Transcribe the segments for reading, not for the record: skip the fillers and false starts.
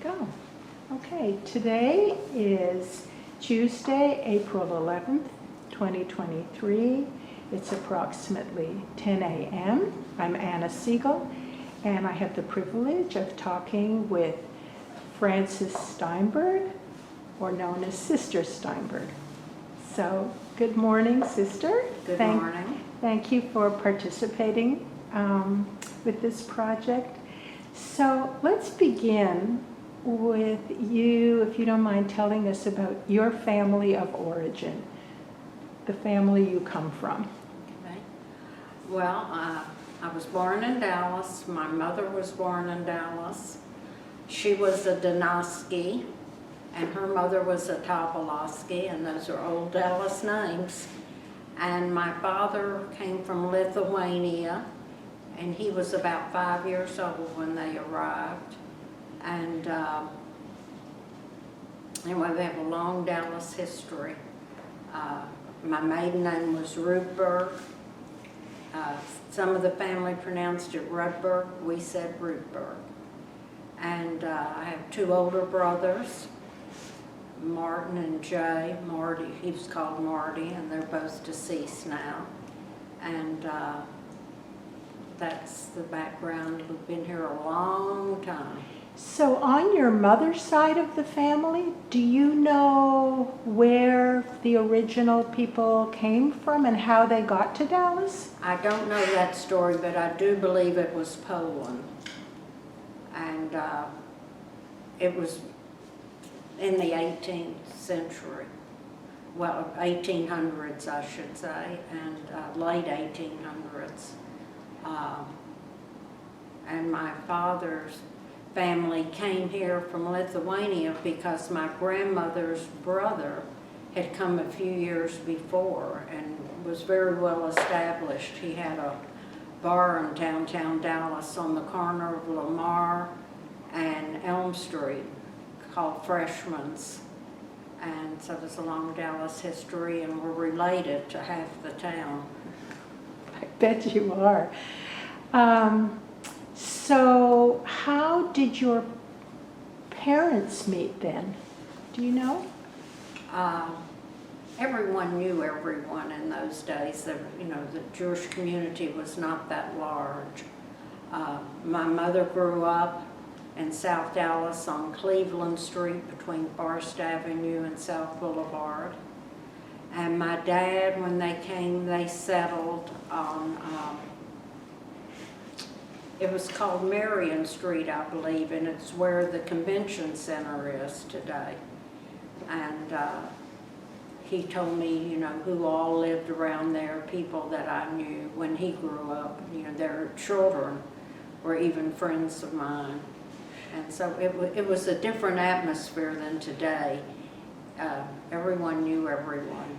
go. Okay, today is Tuesday, April 11th, 2023. It's approximately 10 a.m. I'm Anna Segal, and I have the privilege of talking with Frances Steinberg, or known as Sister Steinberg. So, good morning, Sister. Good morning. Thank you for participating with this project. So, let's begin with you, if you don't mind telling us about your family of origin, the family you come from. Okay. Well, I was born in Dallas. My mother was born in Dallas. She was a Donosky, and her mother was a Tobolowski, and those are old Dallas names. And my father came from Lithuania, and he was about 5 years old when they arrived. And anyway, we have a long Dallas history. My maiden name was Rudberg. Some of the family pronounced it Rudberg. We said Rudberg. And I have two older brothers, Martin and Jay. Marty, he was called Marty, and they're both deceased now. And that's the background. We've been here a long time. So on your mother's side of the family, do you know where the original people came from and how they got to Dallas? I don't know that story, but I do believe it was Poland. And it was in the 18th century. Well, 1800s, I should say, and late 1800s. And my father's family came here from Lithuania because my grandmother's brother had come a few years before and was very well established. He had a bar in downtown Dallas on the corner of Lamar and Elm Street called Freshman's. And so there's a long Dallas history, and we're related to half the town. I bet you are. So how did your parents meet then? Do you know? Everyone knew everyone in those days. The Jewish community was not that large. My mother grew up in South Dallas on Cleveland Street between Forest Avenue and South Boulevard. And my dad, when they came, they settled on, it was called Marion Street, I believe, and it's where the convention center is today. And he told me, who all lived around there, people that I knew when he grew up. Their children were even friends of mine. And so it was a different atmosphere than today. Everyone knew everyone.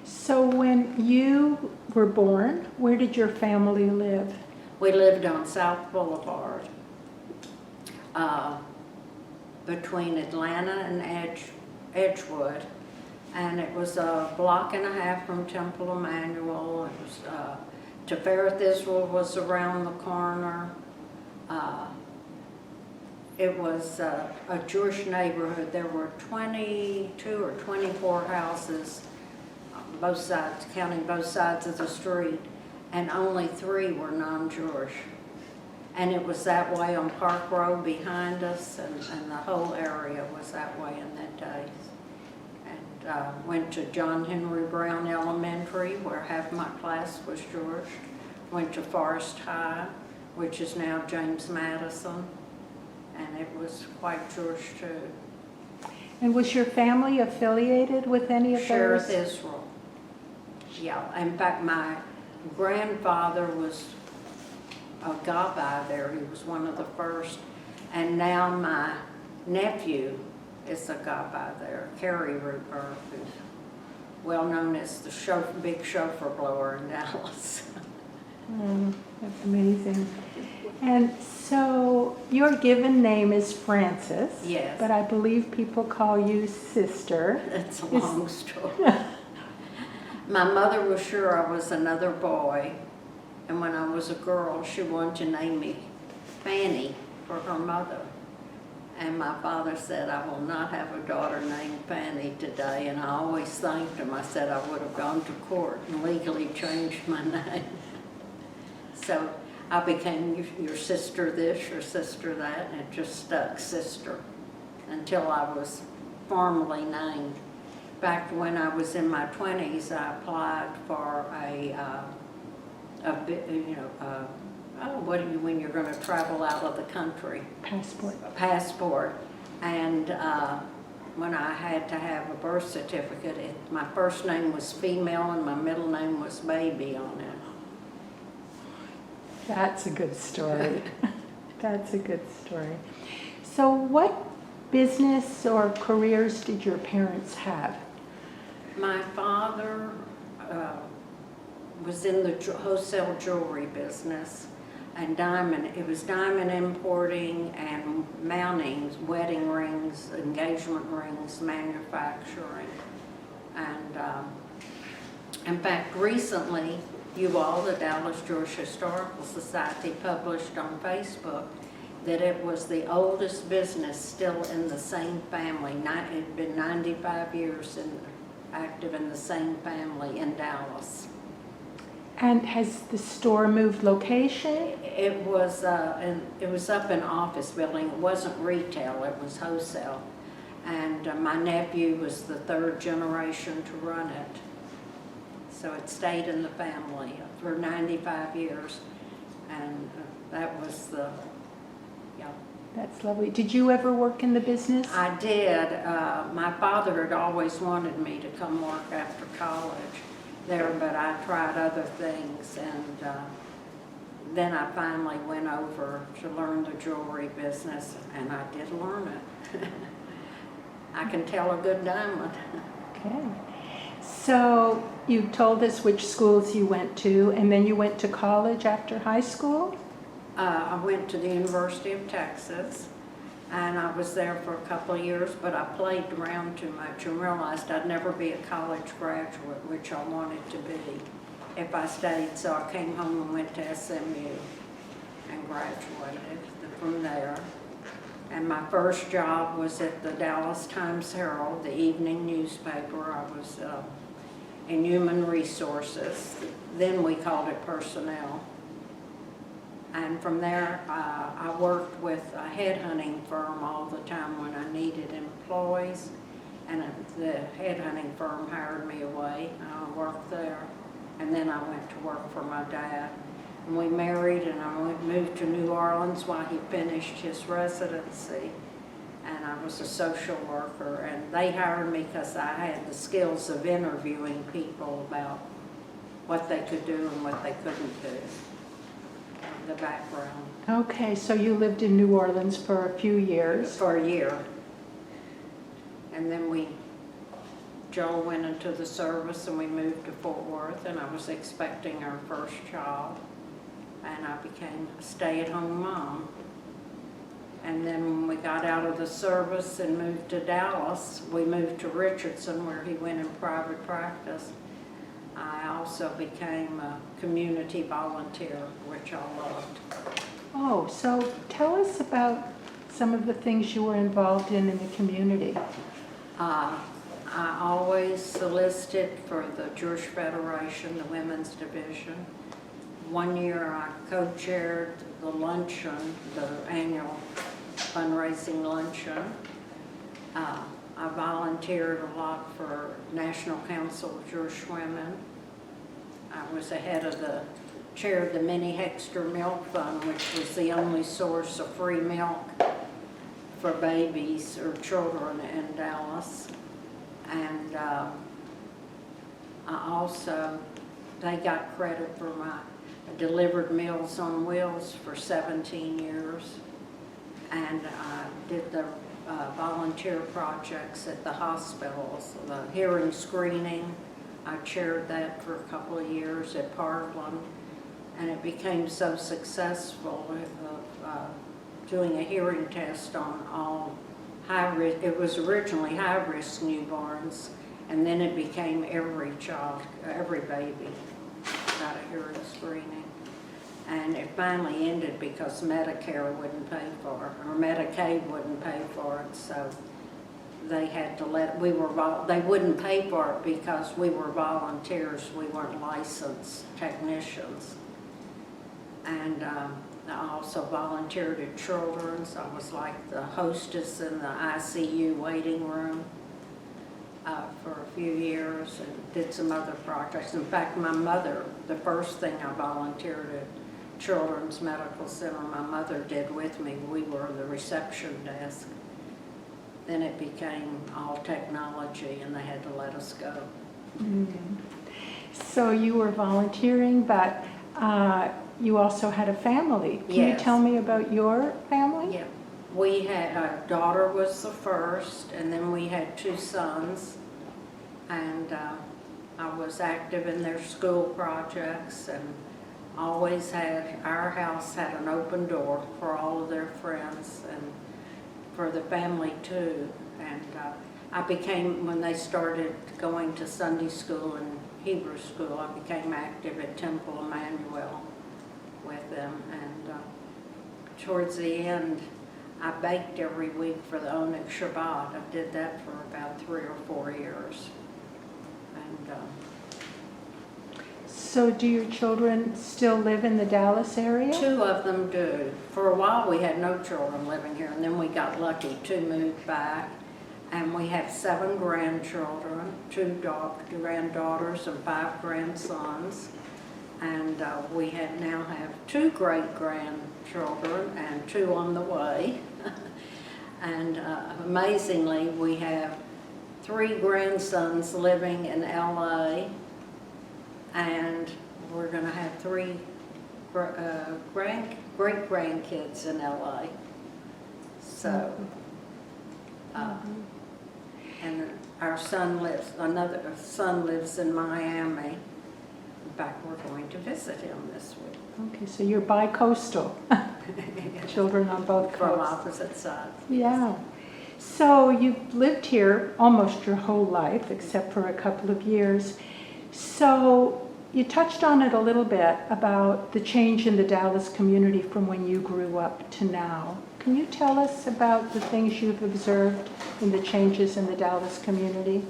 So when you were born, where did your family live? We lived on South Boulevard, between Atlanta and Edgewood. And it was a block and a half from Temple Emmanuel. It was, Tifereth Israel was around the corner. It was a Jewish neighborhood. There were 22 or 24 houses, both sides, counting both sides of the street, and only 3 were non-Jewish. And it was that way on Park Road behind us, and the whole area was that way in that days. And went to John Henry Brown Elementary, where half my class was Jewish. Went to Forest High, which is now James Madison, and it was quite Jewish too. And was your family affiliated with any of those? Sheriff Israel. Yeah, in fact, my grandfather was a gabbai there. He was one of the first. And now my nephew is a gabbai there, Kerry Rudberg, who's well known as the big chauffeur blower in Dallas. That's amazing. And so your given name is Frances. Yes. But I believe people call you Sister. That's a long story. My mother was sure I was another boy, and when I was a girl, she wanted to name me Fanny for her mother. And my father said, I will not have a daughter named Fanny today. And I always thanked him. I said I would have gone to court and legally changed my name. So I became your sister this, your sister that, and it just stuck sister until I was formally named. Back when I was in my 20s, I applied for what do you, when you're going to travel out of the country? Passport. A passport. And when I had to have a birth certificate, my first name was female and my middle name was baby on it. That's a good story. That's a good story. So what business or careers did your parents have? My father was in the wholesale jewelry business and it was diamond importing and mountings, wedding rings, engagement rings, manufacturing. And in fact, recently, the Dallas Jewish Historical Society published on Facebook that it was the oldest business still in the same family. It had been 95 years active in the same family in Dallas. And has the store moved location? It was up in office building. It wasn't retail, it was wholesale. And my nephew was the third generation to run it. So it stayed in the family for 95 years. And that was That's lovely. Did you ever work in the business? I did. My father had always wanted me to come work after college there, but I tried other things, and then I finally went over to learn the jewelry business, and I did learn it. I can tell a good diamond. Okay. So you told us which schools you went to, and then you went to college after high school? I went to the University of Texas, and I was there for a couple of years, but I played around too much and realized I'd never be a college graduate, which I wanted to be if I stayed. So I came home and went to SMU and graduated from there. And my first job was at the Dallas Times-Herald, the evening newspaper. I was in human resources. Then we called it personnel. And from there, I worked with a headhunting firm all the time when I needed employees. And the headhunting firm hired me away. I worked there. And then I went to work for my dad. And we married, and I moved to New Orleans while he finished his residency. And I was a social worker. And they hired me because I had the skills of interviewing people about what they could do and what they couldn't do. The background. Okay, so you lived in New Orleans for a few years. For a year. And then Joel went into the service and we moved to Fort Worth, and I was expecting our first child. And I became a stay-at-home mom. And then when we got out of the service and moved to Dallas, we moved to Richardson where he went in private practice. I also became a community volunteer, which I loved. Oh, so tell us about some of the things you were involved in the community. I always solicited for the Jewish Federation, the women's division. One year I co-chaired the luncheon, the annual fundraising luncheon. I volunteered a lot for National Council of Jewish Women. I was chaired the Minnie Hexter Milk Fund, which was the only source of free milk for babies or children in Dallas. And they got credit for my delivered Meals on Wheels for 17 years. And I did the volunteer projects at the hospitals, the hearing screening. I chaired that for a couple of years at Parkland, and it became so successful doing a hearing test on all high-risk. It was originally high-risk newborns, and then it became every child, every baby got a hearing screening. And it finally ended because Medicare wouldn't pay for it, or Medicaid wouldn't pay for it, so they had to they wouldn't pay for it because we were volunteers, we weren't licensed technicians. And I also volunteered at Children's. I was like the hostess in the ICU waiting room for a few years, and did some other projects. In fact, my mother, the first thing I volunteered at Children's Medical Center, my mother did with me. We were the reception desk. Then it became all technology, and they had to let us go. Mm. So you were volunteering, but you also had a family. Can you Yes. tell me about your family? Yeah, we had, our daughter was the first, and then we had 2 sons, and I was active in their school projects, and always had, our house had an open door for all of their friends and for the family too. And I became, when they started going to Sunday school and Hebrew school, I became active at Temple Emmanuel with them. And towards the end, I baked every week for the Oneg Shabbat. I did that for about 3 or 4 years. And So do your children still live in the Dallas area? 2 of them do. For a while, we had no children living here, and then we got lucky. 2 moved back, and we have 7 grandchildren, 2 granddaughters and 5 grandsons. And we now have 2 great-grandchildren and 2 on the way. And amazingly, we have 3 grandsons living in LA, and we're going to have 3 great-grandkids in LA. So, and our son lives, another son lives in Miami. In fact, we're going to visit him this week. Okay, so you're bi-coastal. Children on both From coasts. opposite sides. Yeah. So you've lived here almost your whole life, except for a couple of years. So you touched on it a little bit about the change in the Dallas community from when you grew up to now. Can you tell us about the things you've observed in the changes in the Dallas community?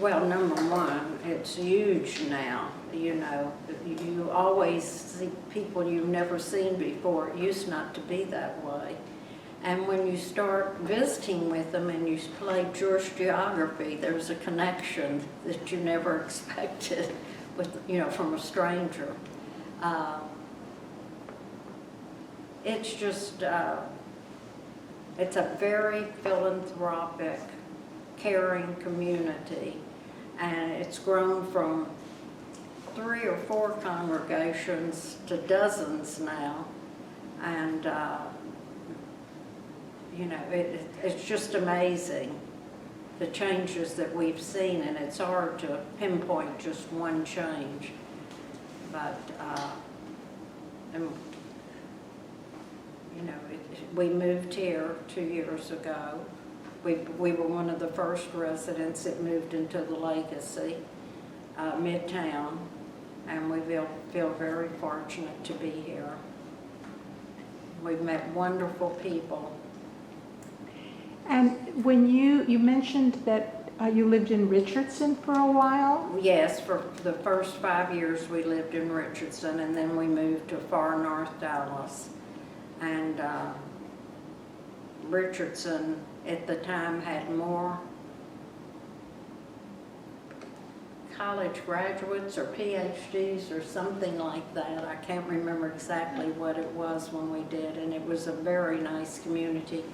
Well, number one, it's huge now. You know, you always see people you've never seen before. It used not to be that way. And when you start visiting with them and you play Jewish geography, there's a connection that you never expected with, you know, from a stranger. It's just, it's a very philanthropic, caring community, and it's grown from 3 or 4 congregations to dozens now, and you know, it's just amazing the changes that we've seen, and it's hard to pinpoint just one change, but and, you know, we moved here 2 years ago. We were one of the first residents that moved into the Legacy, Midtown, and we feel very fortunate to be here. We've met wonderful people. And when you mentioned that you lived in Richardson for a while? Yes, for the first 5 years we lived in Richardson, and then we moved to far north Dallas. And Richardson at the time had more college graduates or PhDs or something like that. I can't remember exactly what it was when we did, and it was a very nice community.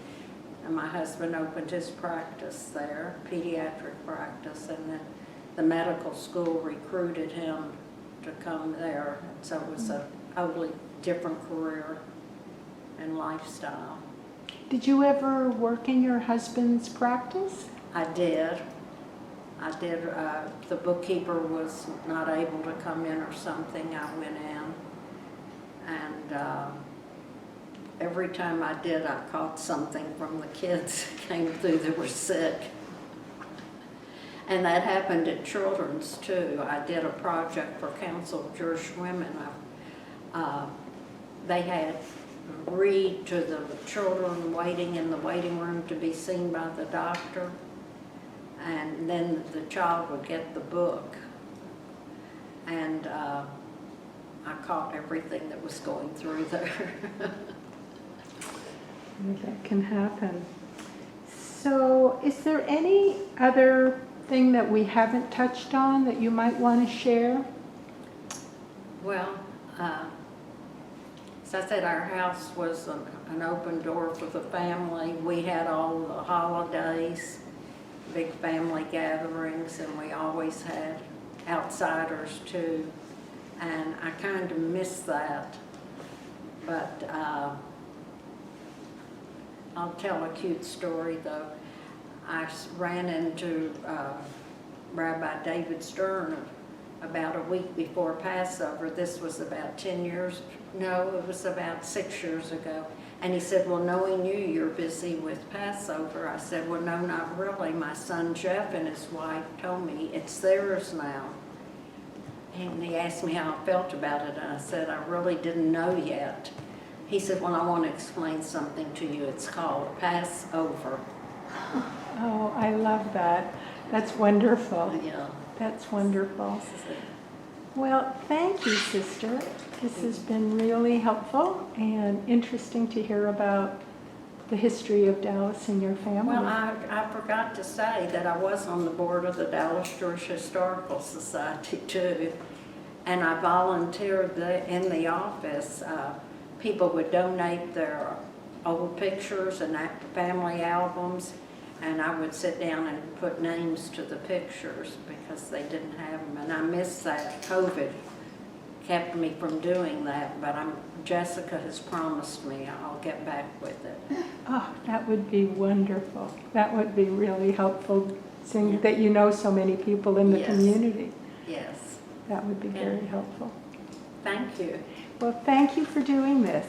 And my husband opened his practice there, pediatric practice, and then the medical school recruited him to come there. So it was a totally different career and lifestyle. Did you ever work in your husband's practice? I did. The bookkeeper was not able to come in or something. I went in, and every time I did, I caught something from the kids that came through that were sick. And that happened at Children's too. I did a project for Council of Jewish Women. they had read to the children waiting in the waiting room to be seen by the doctor. And then the child would get the book. And I caught everything that was going through there. That can happen. So is there any other thing that we haven't touched on that you might want to share? Well, as I said, our house was an open door for the family. We had all the holidays, big family gatherings, and we always had outsiders too. And I kind of miss that. But I'll tell a cute story though. I ran into Rabbi David Stern about a week before Passover. This was about 10 years, no, it was about 6 years ago. And he said, well, knowing you, you're busy with Passover. I said, well, no, not really. My son Jeff and his wife told me it's theirs now. And he asked me how I felt about it, and I said, I really didn't know yet. He said, well, I want to explain something to you. It's called Passover. Oh, I love that. That's wonderful. Yeah. That's wonderful. Well, thank you, sister. This has been really helpful and interesting to hear about the history of Dallas and your family. Well, I forgot to say that I was on the board of the Dallas Jewish Historical Society too. And I volunteered in the office. People would donate their old pictures and family albums, and I would sit down and put names to the pictures because they didn't have them. And I missed that. COVID kept me from doing that, but Jessica has promised me I'll get back with it. Oh, that would be wonderful. That would be really helpful, seeing that you know so many people in the community. Yes. That would be very helpful. Thank you. Well, thank you for doing this.